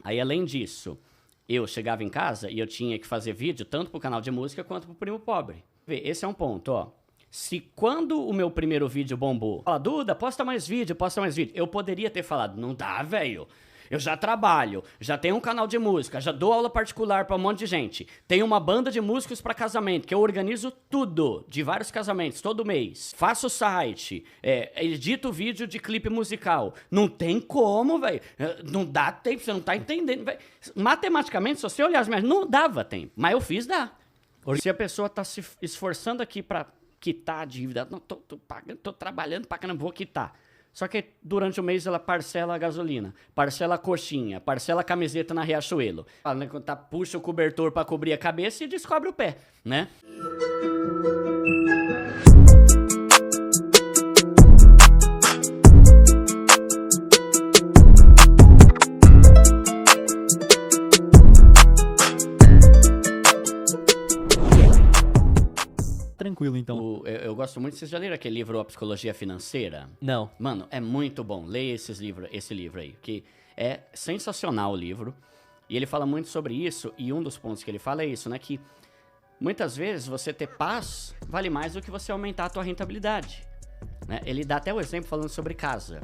Aí, além disso, eu chegava em casa e eu tinha que fazer vídeo tanto pro canal de música quanto pro Primo Pobre. Esse é um ponto, ó. Se quando o meu primeiro vídeo bombou, fala, Duda, posta mais vídeo, eu poderia ter falado, não dá, velho. Eu já trabalho, já tenho um canal de música, já dou aula particular pra um monte de gente. Tenho uma banda de músicos pra casamento, que eu organizo tudo, de vários casamentos, todo mês. Faço site, edito vídeo de clipe musical. Não tem como, velho. Não dá tempo, você não tá entendendo, velho. Matematicamente, se você olhar as minhas, não dava tempo. Mas eu fiz, dá. Se a pessoa tá se esforçando aqui pra quitar a dívida, não, tô trabalhando pra caramba, vou quitar. Só que durante o mês ela parcela a gasolina, parcela a coxinha, parcela a camiseta na Riachuelo. Ela, né, puxa o cobertor pra cobrir a cabeça e descobre o pé, né? Tranquilo, então. Eu gosto muito, vocês já leram aquele livro A Psicologia Financeira? Não. Mano, é muito bom. Leia esse livro aí, que é sensacional o livro. E ele fala muito sobre isso, e um dos pontos que ele fala é isso, né? Que muitas vezes você ter paz vale mais do que você aumentar a tua rentabilidade. Né? Ele dá até o exemplo falando sobre casa.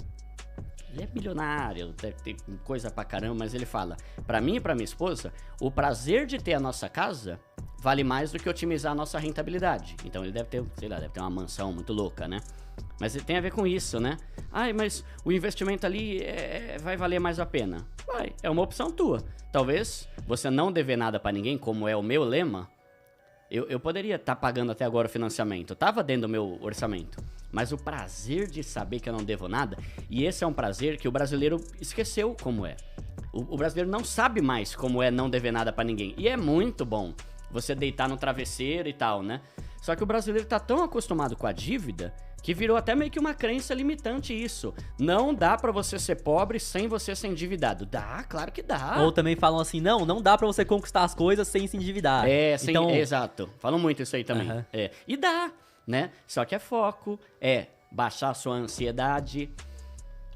Ele é bilionário, tem coisa pra caramba, mas ele fala, pra mim e pra minha esposa, o prazer de ter a nossa casa vale mais do que otimizar a nossa rentabilidade. Então ele deve ter, sei lá, deve ter uma mansão muito louca, né? Mas tem a ver com isso, né? Ai, mas o investimento ali vai valer mais a pena. Vai, é uma opção tua. Talvez você não dever nada pra ninguém, como é o meu lema. Eu poderia estar pagando até agora o financiamento, tava dentro do meu orçamento. Mas o prazer de saber que eu não devo nada, e esse é um prazer que o brasileiro esqueceu como é. O brasileiro não sabe mais como é não dever nada pra ninguém. E é muito bom você deitar no travesseiro e tal, né? Só que o brasileiro tá tão acostumado com a dívida que virou até meio que uma crença limitante isso. Não dá pra você ser pobre sem você ser endividado. Dá, claro que dá. Ou também falam assim, não dá pra você conquistar as coisas sem se endividar. Então, exato. Falam muito isso aí também. Uhum. E dá, né? Só que é foco, baixar a sua ansiedade,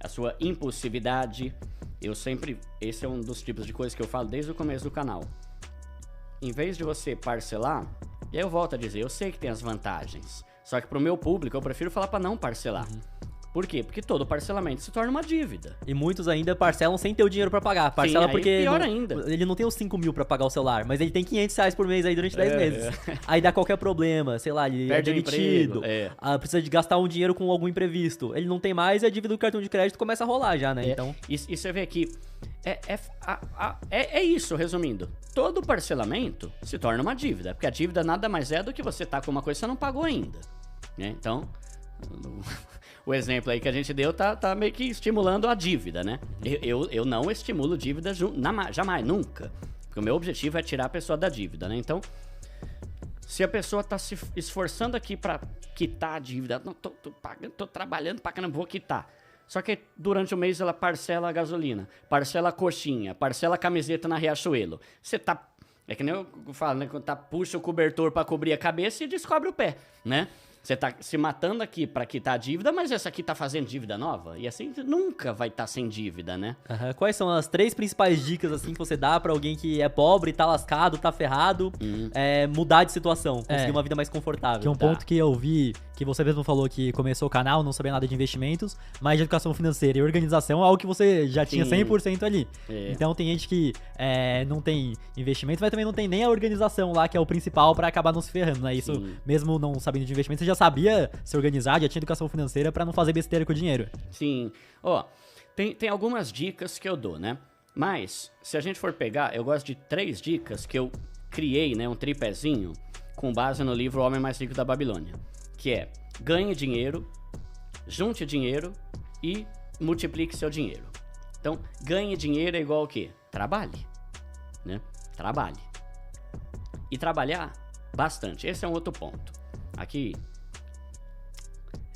a sua impulsividade. Esse é um dos tipos de coisas que eu falo desde o começo do canal. Em vez de você parcelar, e aí eu volto a dizer, eu sei que tem as vantagens, só que pro meu público eu prefiro falar pra não parcelar. Por quê? Porque todo parcelamento se torna uma dívida. E muitos ainda parcelam sem ter o dinheiro pra pagar. Parcela. Sim, porque pior ainda. Ele não tem os 5 mil pra pagar o celular, mas ele tem 500 reais por mês aí durante 10 meses. Aí dá qualquer problema, sei lá, ele perde é demitido, precisa de gastar um dinheiro com algum imprevisto. Ele não tem mais e a dívida do cartão de crédito começa a rolar já, né? Então... E você vê aqui, é isso, resumindo. Todo parcelamento se torna uma dívida, porque a dívida nada mais é do que você tá com uma coisa que você não pagou ainda. Né? Então... O exemplo aí que a gente deu tá meio que estimulando a dívida, né? Eu não estimulo dívida jamais, nunca. Porque o meu objetivo é tirar a pessoa da dívida, né? Então, se a pessoa tá se esforçando aqui pra quitar a dívida, não, tô trabalhando pra caramba, vou quitar. Só que durante o mês ela parcela a gasolina, parcela a coxinha, parcela a camiseta na Riachuelo. Você tá... É que nem eu falo, né? Quando puxa o cobertor pra cobrir a cabeça e descobre o pé, né? Você tá se matando aqui pra quitar a dívida, mas essa aqui tá fazendo dívida nova. E assim nunca vai estar sem dívida, né? Quais são as 3 principais dicas assim que você dá pra alguém que é pobre, tá lascado, tá ferrado, mudar de situação, conseguir uma vida mais confortável? Que é um ponto que eu vi, que você mesmo falou que começou o canal, não sabia nada de investimentos, mas de educação financeira e organização é algo que você já tinha 100% ali. Então tem gente que não tem investimento, mas também não tem nem a organização lá, que é o principal pra acabar não se ferrando, né? Isso, mesmo não sabendo de investimento, você já sabia se organizar, já tinha educação financeira pra não fazer besteira com o dinheiro. Sim. Tem algumas dicas que eu dou, né? Mas, se a gente for pegar, eu gosto de 3 dicas que eu criei, né? Um tripézinho com base no livro O Homem Mais Rico da Babilônia. Que é, ganhe dinheiro, junte dinheiro e multiplique seu dinheiro. Então, ganhe dinheiro é igual ao quê? Trabalhe, né? Trabalhe. E trabalhar bastante. Esse é um outro ponto. Aqui...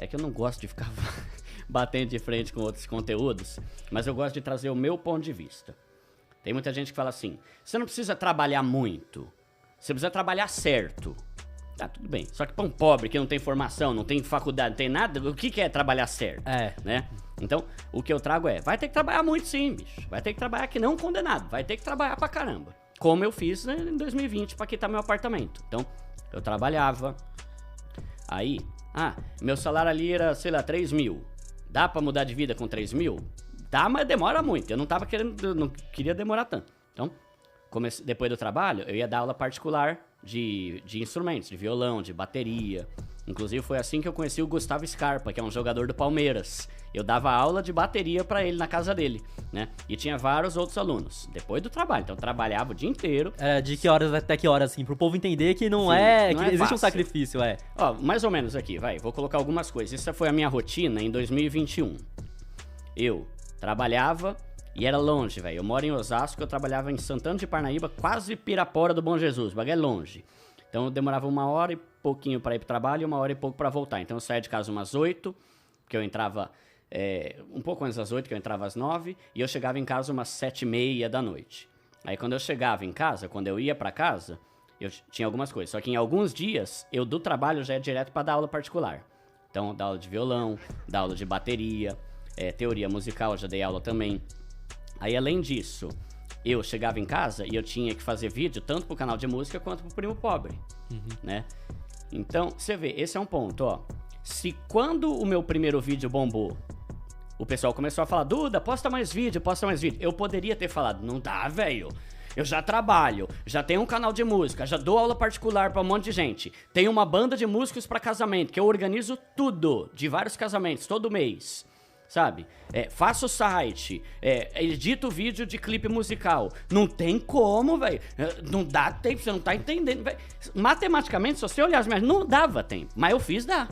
É que eu não gosto de ficar batendo de frente com outros conteúdos, mas eu gosto de trazer o meu ponto de vista. Tem muita gente que fala assim, você não precisa trabalhar muito, você precisa trabalhar certo. Tá, tudo bem. Só que para um pobre que não tem formação, não tem faculdade, não tem nada, o que é trabalhar certo? Né? Então, o que eu trago vai ter que trabalhar muito sim, bicho. Vai ter que trabalhar que não condenado. Vai ter que trabalhar pra caramba. Como eu fiz, né, em 2020 pra quitar meu apartamento. Então, eu trabalhava. Aí, meu salário ali era, sei lá, 3 mil. Dá pra mudar de vida com 3 mil? Dá, mas demora muito. Eu não queria demorar tanto. Então, depois do trabalho, eu ia dar aula particular de instrumentos, de violão, de bateria. Inclusive, foi assim que eu conheci o Gustavo Scarpa, que é um jogador do Palmeiras. Eu dava aula de bateria pra ele na casa dele, né? E tinha vários outros alunos, depois do trabalho. Então, eu trabalhava o dia inteiro. De que horas até que horas, assim? Pro povo entender que não que existe fácil. Um sacrifício, Ó, mais ou menos aqui, vou colocar algumas coisas. Essa foi a minha rotina em 2021. Eu trabalhava e era longe, velho. Eu moro em Osasco, eu trabalhava em Santana de Parnaíba, quase Pirapora do Bom Jesus, bagulho é longe. Então eu demorava 1 hora e pouquinho pra ir pro trabalho e 1 hora e pouco pra voltar. Então eu saía de casa umas 8, que eu entrava um pouco antes das 8, que eu entrava às 9, e eu chegava em casa umas 7h30 da noite. Aí quando eu chegava em casa, quando eu ia pra casa, eu tinha algumas coisas. Só que em alguns dias, eu do trabalho já ia direto pra dar aula particular. Então, dar aula de violão, dar aula de bateria, teoria musical, eu já dei aula também. Aí, além disso, eu chegava em casa e eu tinha que fazer vídeo tanto pro canal de música quanto pro Primo Pobre, né? Então, você vê, esse é um ponto, ó. Se quando o meu primeiro vídeo bombou, o pessoal começou a falar, Duda, posta mais vídeo, eu poderia ter falado, não dá, velho. Eu já trabalho, já tenho um canal de música, já dou aula particular pra um monte de gente. Tenho uma banda de músicos pra casamento, que eu organizo tudo, de vários casamentos, todo mês. Sabe? Faço site, edito vídeo de clipe musical. Não tem como, velho. Não dá tempo, você não tá entendendo, velho. Matematicamente, se você olhar as minhas, não dava tempo. Mas eu fiz, dá.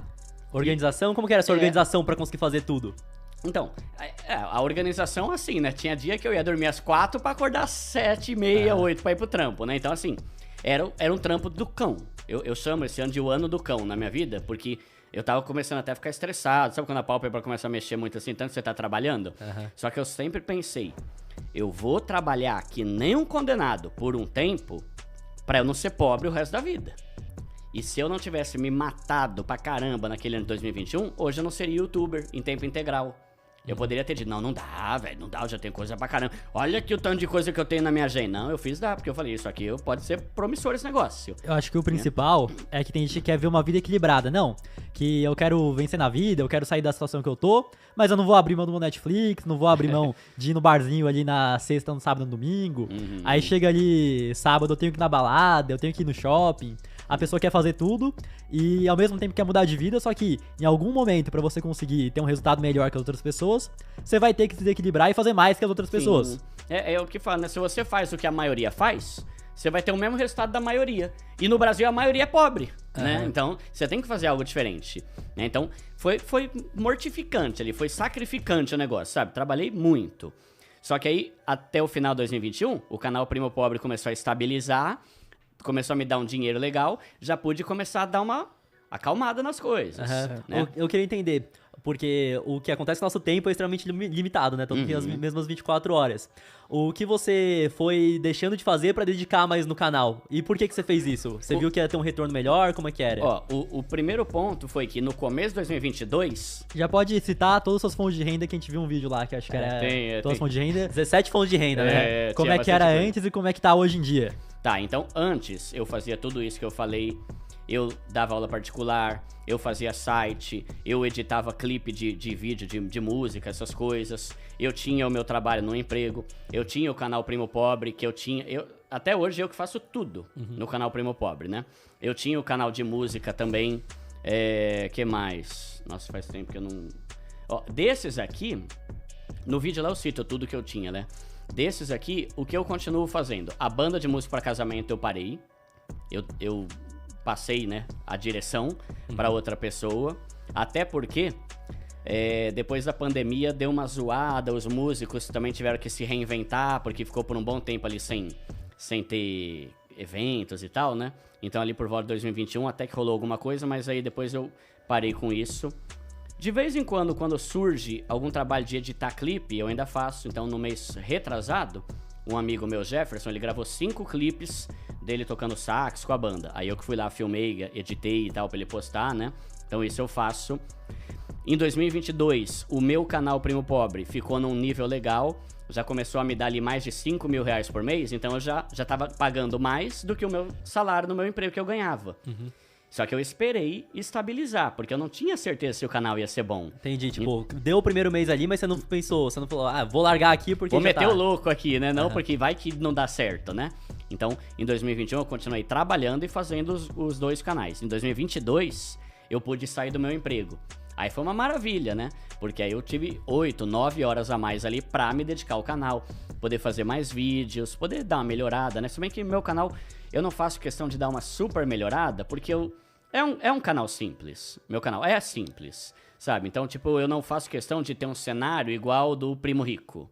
Organização? Como que era essa organização pra conseguir fazer tudo? Então, a organização, assim, né? Tinha dia que eu ia dormir às 4 pra acordar às 7h30, 8 pra ir pro trampo, né? Então, assim, era um trampo do cão. Eu chamo esse ano de o ano do cão na minha vida, porque eu tava começando até a ficar estressado. Sabe quando a pálpebra começa a mexer muito assim, tanto que você tá trabalhando? Só que eu sempre pensei, eu vou trabalhar que nem um condenado por um tempo pra eu não ser pobre o resto da vida. E se eu não tivesse me matado pra caramba naquele ano de 2021, hoje eu não seria youtuber em tempo integral. Eu poderia ter dito, não dá, velho, não dá, eu já tenho coisa pra caramba. Olha aqui o tanto de coisa que eu tenho na minha agenda. Não, eu fiz dá, porque eu falei, isso aqui pode ser promissor esse negócio. Eu acho que o principal é que tem gente que quer ver uma vida equilibrada. Não, que eu quero vencer na vida, eu quero sair da situação que eu tô, mas eu não vou abrir mão do meu Netflix, não vou abrir mão de ir no barzinho ali na sexta, no sábado, no domingo. Aí chega ali sábado, eu tenho que ir na balada, eu tenho que ir no shopping. A pessoa quer fazer tudo e ao mesmo tempo quer mudar de vida, só que em algum momento, pra você conseguir ter um resultado melhor que as outras pessoas, você vai ter que se desequilibrar e fazer mais que as outras pessoas. É o que fala, né? Se você faz o que a maioria faz, você vai ter o mesmo resultado da maioria. E no Brasil a maioria é pobre, né? Então, você tem que fazer algo diferente, né? Então, foi mortificante ali, foi sacrificante o negócio, sabe? Trabalhei muito. Só que aí, até o final de 2021, o canal Primo Pobre começou a estabilizar, começou a me dar um dinheiro legal, já pude começar a dar uma acalmada nas coisas. Né? Eu queria entender, porque o que acontece no nosso tempo é extremamente limitado, né? Todo dia as mesmas 24 horas. O que você foi deixando de fazer pra dedicar mais no canal? E por que você fez isso? Você viu que ia ter um retorno melhor? Como é que era? Ó, o primeiro ponto foi que no começo de 2022... Já pode citar todas as suas fontes de renda, que a gente viu um vídeo lá, que acho que era todas as fontes de renda. 17 fontes de renda, né? Como é que era antes e como é que tá hoje em dia? Tá, então antes eu fazia tudo isso que eu falei, eu dava aula particular, eu fazia site, eu editava clipe de vídeo, de música, essas coisas, eu tinha o meu trabalho no emprego, eu tinha o canal Primo Pobre, que até hoje eu que faço tudo no canal Primo Pobre, né? Eu tinha o canal de música também, que mais? Nossa, faz tempo que eu não... Ó, desses aqui, no vídeo lá eu cito tudo que eu tinha, né? Desses aqui, o que eu continuo fazendo? A banda de música para casamento eu parei. Eu passei, né, a direção para outra pessoa. Até porque, depois da pandemia, deu uma zoada. Os músicos também tiveram que se reinventar, porque ficou por um bom tempo ali sem ter eventos e tal, né? Então ali por volta de 2021 até que rolou alguma coisa, mas aí depois eu parei com isso. De vez em quando surge algum trabalho de editar clipe, eu ainda faço. Então, no mês retrasado, um amigo meu, Jefferson, ele gravou 5 clipes dele tocando sax com a banda. Aí eu que fui lá, filmei, editei e tal, pra ele postar, né? Então, isso eu faço. Em 2022, o meu canal Primo Pobre ficou num nível legal, já começou a me dar ali mais de 5 mil reais por mês, então eu já tava pagando mais do que o meu salário no meu emprego que eu ganhava. Só que eu esperei estabilizar, porque eu não tinha certeza se o canal ia ser bom. Entendi, tipo, deu o primeiro mês ali, mas você não pensou, você não falou, vou largar aqui porque vou meter o louco aqui, né? Não, porque vai que não dá certo, né? Então, em 2021 eu continuei trabalhando e fazendo os 2 canais. Em 2022, eu pude sair do meu emprego. Aí foi uma maravilha, né? Porque aí eu tive 8, 9 horas a mais ali pra me dedicar ao canal, poder fazer mais vídeos, poder dar uma melhorada, né? Se bem que meu canal, eu não faço questão de dar uma super melhorada, porque é um canal simples. Meu canal é simples, sabe? Então, tipo, eu não faço questão de ter um cenário igual do Primo Rico,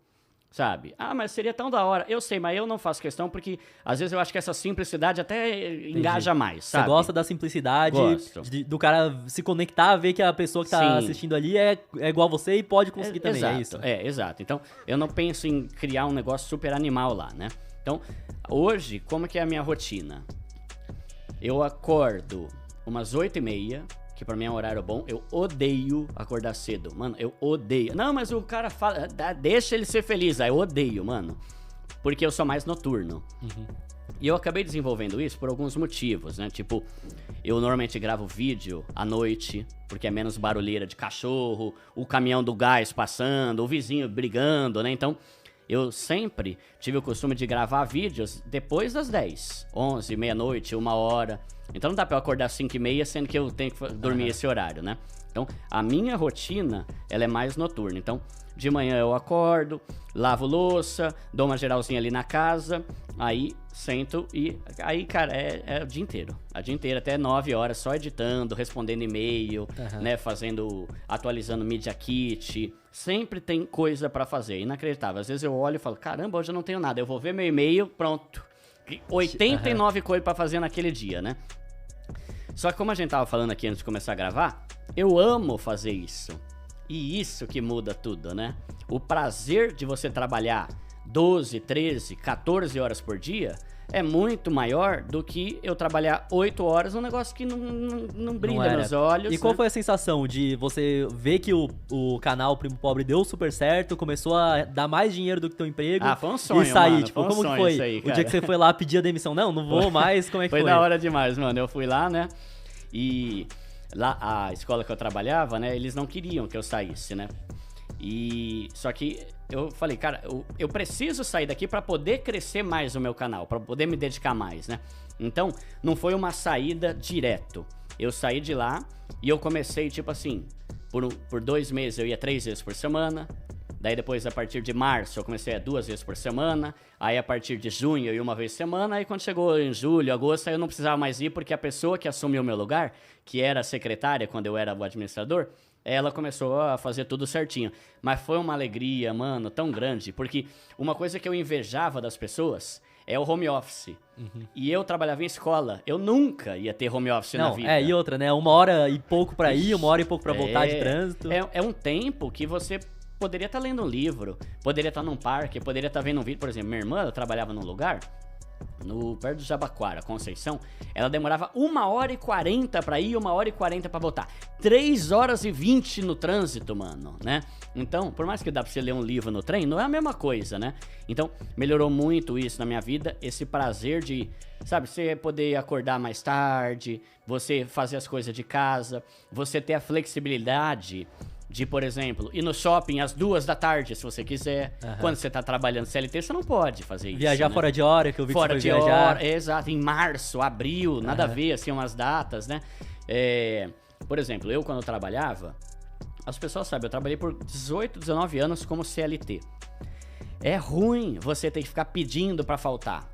sabe? Mas seria tão da hora. Eu sei, mas eu não faço questão porque às vezes eu acho que essa simplicidade até engaja mais, sabe? Você gosta da simplicidade, do cara se conectar, ver que a pessoa que tá assistindo ali é igual a você e pode conseguir também, exato, é isso? Exato. Então, eu não penso em criar um negócio super animal lá, né? Então, hoje, como que é a minha rotina? Eu acordo umas 8h30, que pra mim é um horário bom. Eu odeio acordar cedo, mano, eu odeio. Não, mas o cara fala, deixa ele ser feliz. Aí eu odeio, mano, porque eu sou mais noturno. E eu acabei desenvolvendo isso por alguns motivos, né? Tipo, eu normalmente gravo vídeo à noite, porque é menos barulheira de cachorro, o caminhão do gás passando, o vizinho brigando, né? Então, eu sempre tive o costume de gravar vídeos depois das 10, 11, meia-noite, 1h. Então não dá pra eu acordar às 5h30, sendo que eu tenho que dormir esse horário, né? Então, a minha rotina, ela é mais noturna. Então, de manhã eu acordo, lavo louça, dou uma geralzinha ali na casa, aí sento e... Aí, cara, é o dia inteiro. O dia inteiro, até 9 horas, só editando, respondendo e-mail, né? Atualizando Media Kit. Sempre tem coisa pra fazer, inacreditável. Às vezes eu olho e falo, caramba, hoje eu não tenho nada. Eu vou ver meu e-mail, pronto. 89 coisas pra fazer naquele dia, né? Só que como a gente tava falando aqui antes de começar a gravar, eu amo fazer isso. E isso que muda tudo, né? O prazer de você trabalhar 12, 13, 14 horas por dia é muito maior do que eu trabalhar 8 horas num negócio que não brilha nos olhos. E qual foi a sensação de você ver que o canal Primo Pobre deu super certo, começou a dar mais dinheiro do que teu emprego? Foi um sonho, e sair, mano, tipo, como que foi? Aí, o dia que você foi lá pedir a demissão? Não vou mais, como é que foi? Foi da hora demais, mano. Eu fui lá, né? E lá, a escola que eu trabalhava, né? Eles não queriam que eu saísse, né? Só que eu falei, cara, eu preciso sair daqui pra poder crescer mais o meu canal, pra poder me dedicar mais, né? Então, não foi uma saída direto. Eu saí de lá e eu comecei, tipo assim, por 2 meses eu ia 3 vezes por semana. Daí depois, a partir de março, eu comecei a 2 vezes por semana. Aí, a partir de junho, eu ia 1 vez por semana. Aí, quando chegou em julho, agosto, aí eu não precisava mais ir, porque a pessoa que assumiu o meu lugar, que era a secretária quando eu era o administrador, ela começou a fazer tudo certinho. Mas foi uma alegria, mano, tão grande. Porque uma coisa que eu invejava das pessoas é o home office. E eu trabalhava em escola. Eu nunca ia ter home office na vida. E outra, né? 1 hora e pouco pra ir, 1 hora e pouco pra voltar de trânsito. É um tempo que você poderia estar lendo um livro, poderia estar num parque, poderia estar vendo um vídeo. Por exemplo, minha irmã, ela trabalhava num lugar... perto do Jabaquara, Conceição, ela demorava 1h40 pra ir, 1h40 pra voltar. 3h20 no trânsito, mano, né? Então, por mais que dá pra você ler um livro no trem, não é a mesma coisa, né? Então, melhorou muito isso na minha vida, esse prazer de, sabe, você poder acordar mais tarde, você fazer as coisas de casa, você ter a flexibilidade de, por exemplo, ir no shopping às 2 da tarde, se você quiser. Quando você tá trabalhando CLT, você não pode fazer isso, viajar, né? Fora de hora, que eu vi que fora você foi de viajar. Hora, exato, em março, abril, nada a ver, assim, umas datas, né? Por exemplo, eu quando trabalhava, as pessoas sabem, eu trabalhei por 18, 19 anos como CLT. É ruim você ter que ficar pedindo pra faltar.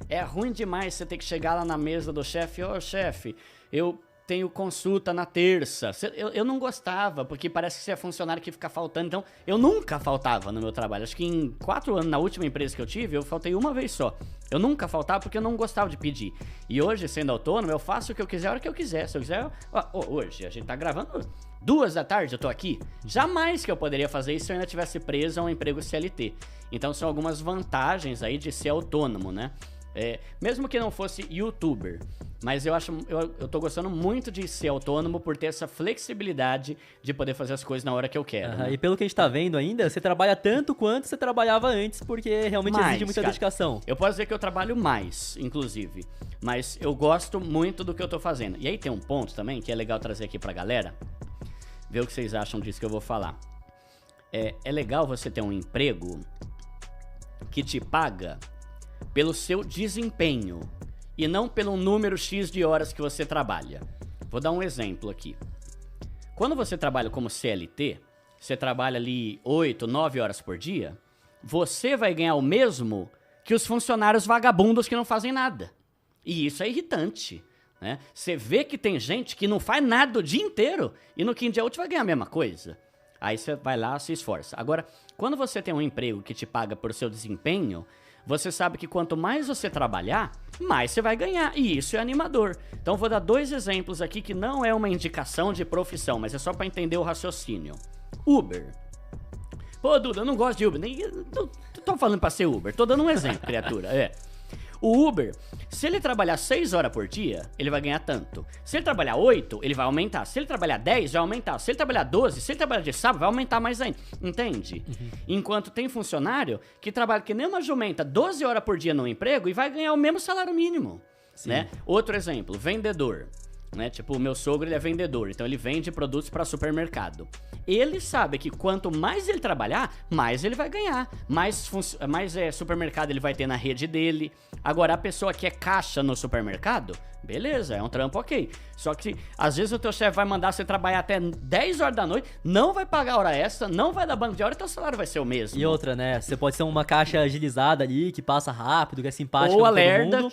É ruim demais você ter que chegar lá na mesa do chefe, chefe, eu tenho consulta na terça. Eu não gostava, porque parece que você é funcionário que fica faltando. Então, eu nunca faltava no meu trabalho. Acho que em 4 anos, na última empresa que eu tive, eu faltei 1 vez só. Eu nunca faltava porque eu não gostava de pedir. E hoje, sendo autônomo, eu faço o que eu quiser a hora que eu quiser. Se eu quiser... hoje, a gente tá gravando 2 da tarde, eu tô aqui. Jamais que eu poderia fazer isso se eu ainda tivesse preso a um emprego CLT. Então, são algumas vantagens aí de ser autônomo, né? Mesmo que não fosse youtuber, mas eu tô gostando muito de ser autônomo por ter essa flexibilidade de poder fazer as coisas na hora que eu quero. Né? E pelo que a gente tá vendo ainda, você trabalha tanto quanto você trabalhava antes, porque realmente exige muita dedicação. Eu posso dizer que eu trabalho mais, inclusive, mas eu gosto muito do que eu tô fazendo. E aí tem um ponto também que é legal trazer aqui pra galera, ver o que vocês acham disso que eu vou falar. É legal você ter um emprego que te paga pelo seu desempenho e não pelo número X de horas que você trabalha. Vou dar um exemplo aqui. Quando você trabalha como CLT, você trabalha ali 8, 9 horas por dia, você vai ganhar o mesmo que os funcionários vagabundos que não fazem nada. E isso é irritante, né? Você vê que tem gente que não faz nada o dia inteiro e no quinto dia útil vai ganhar a mesma coisa. Aí você vai lá, se esforça. Agora, quando você tem um emprego que te paga por seu desempenho, você sabe que quanto mais você trabalhar, mais você vai ganhar. E isso é animador. Então, vou dar 2 exemplos aqui que não é uma indicação de profissão, mas é só para entender o raciocínio. Uber. Pô, Duda, eu não gosto de Uber. Não tô falando para ser Uber. Tô dando um exemplo, criatura. O Uber, se ele trabalhar 6 horas por dia, ele vai ganhar tanto. Se ele trabalhar 8, ele vai aumentar. Se ele trabalhar 10, vai aumentar. Se ele trabalhar 12, se ele trabalhar de sábado, vai aumentar mais ainda. Entende? Enquanto tem funcionário que trabalha que nem uma jumenta 12 horas por dia no emprego e vai ganhar o mesmo salário mínimo. Né? Outro exemplo, vendedor. Né? Tipo, o meu sogro, ele é vendedor, então ele vende produtos para supermercado. Ele sabe que quanto mais ele trabalhar, mais ele vai ganhar. Mais supermercado ele vai ter na rede dele. Agora, a pessoa que é caixa no supermercado, beleza, é um trampo ok. Só que, às vezes, o teu chefe vai mandar você trabalhar até 10 horas da noite, não vai pagar hora extra, não vai dar banco de hora, e teu salário vai ser o mesmo. E outra, né? Você pode ser uma caixa agilizada ali, que passa rápido, que é simpática. Ou a lerda.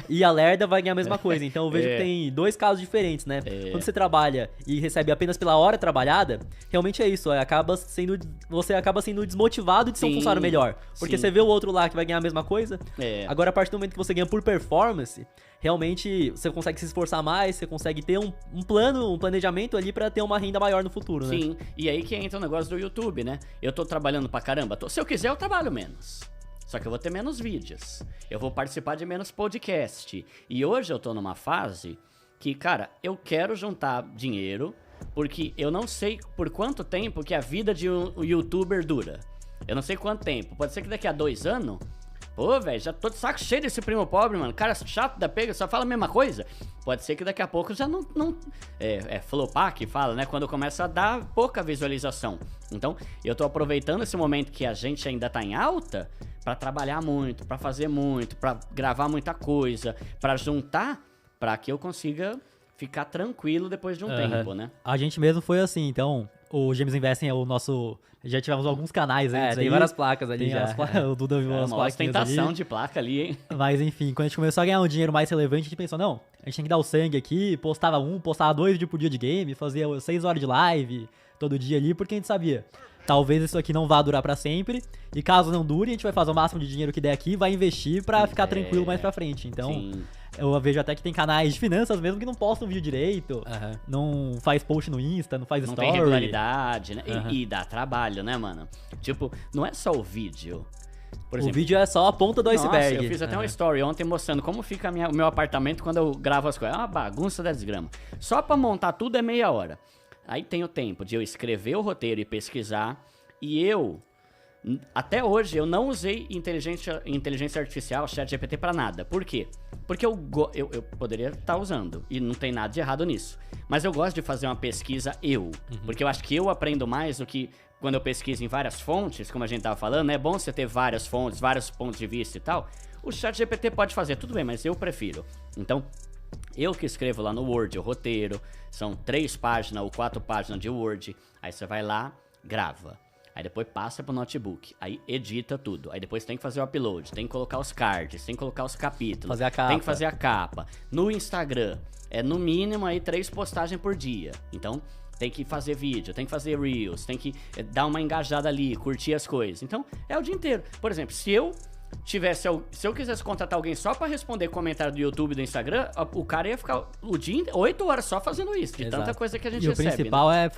E a lerda vai ganhar a mesma coisa. Então, eu vejo que tem 2 casos diferentes, né? Quando você trabalha e recebe apenas pela hora trabalhada, realmente é isso. Você acaba sendo desmotivado de ser um funcionário melhor. Porque você vê o outro lá que vai ganhar a mesma coisa. Agora, a partir do momento que você ganha por performance, realmente você consegue se esforçar mais, você consegue ter um plano, um planejamento ali pra ter uma renda maior no futuro, né? Sim, e aí que entra o negócio do YouTube, né? Eu tô trabalhando pra caramba, se eu quiser eu trabalho menos. Só que eu vou ter menos vídeos, eu vou participar de menos podcast. E hoje eu tô numa fase que, cara, eu quero juntar dinheiro, porque eu não sei por quanto tempo que a vida de um youtuber dura. Eu não sei quanto tempo, pode ser que daqui a 2 anos... Pô, velho, já tô de saco cheio desse primo pobre, mano. Cara chato da pega, só fala a mesma coisa. Pode ser que daqui a pouco já não flopar que fala, né? Quando começa a dar pouca visualização. Então, eu tô aproveitando esse momento que a gente ainda tá em alta pra trabalhar muito, pra fazer muito, pra gravar muita coisa, pra juntar, pra que eu consiga ficar tranquilo depois de um tempo, né? A gente mesmo foi assim, então... O Games Investing é o nosso... Já tivemos alguns canais antes tem várias placas ali já. O Duda viu umas placas ali. Uma ostentação de placa ali, hein? Mas enfim, quando a gente começou a ganhar um dinheiro mais relevante, a gente pensou, não, a gente tem que dar o sangue aqui, postava 2 vídeos por dia de game, fazia 6 horas de live todo dia ali, porque a gente sabia, talvez isso aqui não vá durar pra sempre, e caso não dure, a gente vai fazer o máximo de dinheiro que der aqui, vai investir pra ficar tranquilo mais pra frente. Então... Sim. Eu vejo até que tem canais de finanças mesmo que não postam vídeo direito, não faz post no Insta, não faz story. Não tem regularidade, né? E dá trabalho, né, mano? Tipo, não é só o vídeo. Por exemplo, o vídeo é só a ponta do iceberg. Eu fiz até uma story ontem mostrando como fica o meu apartamento quando eu gravo as coisas. É uma bagunça da desgrama. Só pra montar tudo é meia hora. Aí tem o tempo de eu escrever o roteiro e pesquisar. E até hoje, eu não usei inteligência artificial, ChatGPT, pra nada. Por quê? Porque eu poderia estar usando, e não tem nada de errado nisso. Mas eu gosto de fazer uma pesquisa porque eu acho que eu aprendo mais do que quando eu pesquiso em várias fontes, como a gente tava falando, é bom você ter várias fontes, vários pontos de vista e tal. O ChatGPT pode fazer, tudo bem, mas eu prefiro. Então, eu que escrevo lá no Word o roteiro, são 3 páginas ou 4 páginas de Word, aí você vai lá, grava. Aí depois passa pro notebook, aí edita tudo. Aí depois tem que fazer o upload, tem que colocar os cards, tem que colocar os capítulos. Fazer a capa. Tem que fazer a capa. No Instagram, no mínimo aí 3 postagens por dia. Então, tem que fazer vídeo, tem que fazer reels, tem que dar uma engajada ali, curtir as coisas. Então, é o dia inteiro. Por exemplo, se eu quisesse contratar alguém só pra responder comentário do YouTube e do Instagram, o cara ia ficar 8 horas só fazendo isso, de tanta coisa que a gente recebe. E o principal é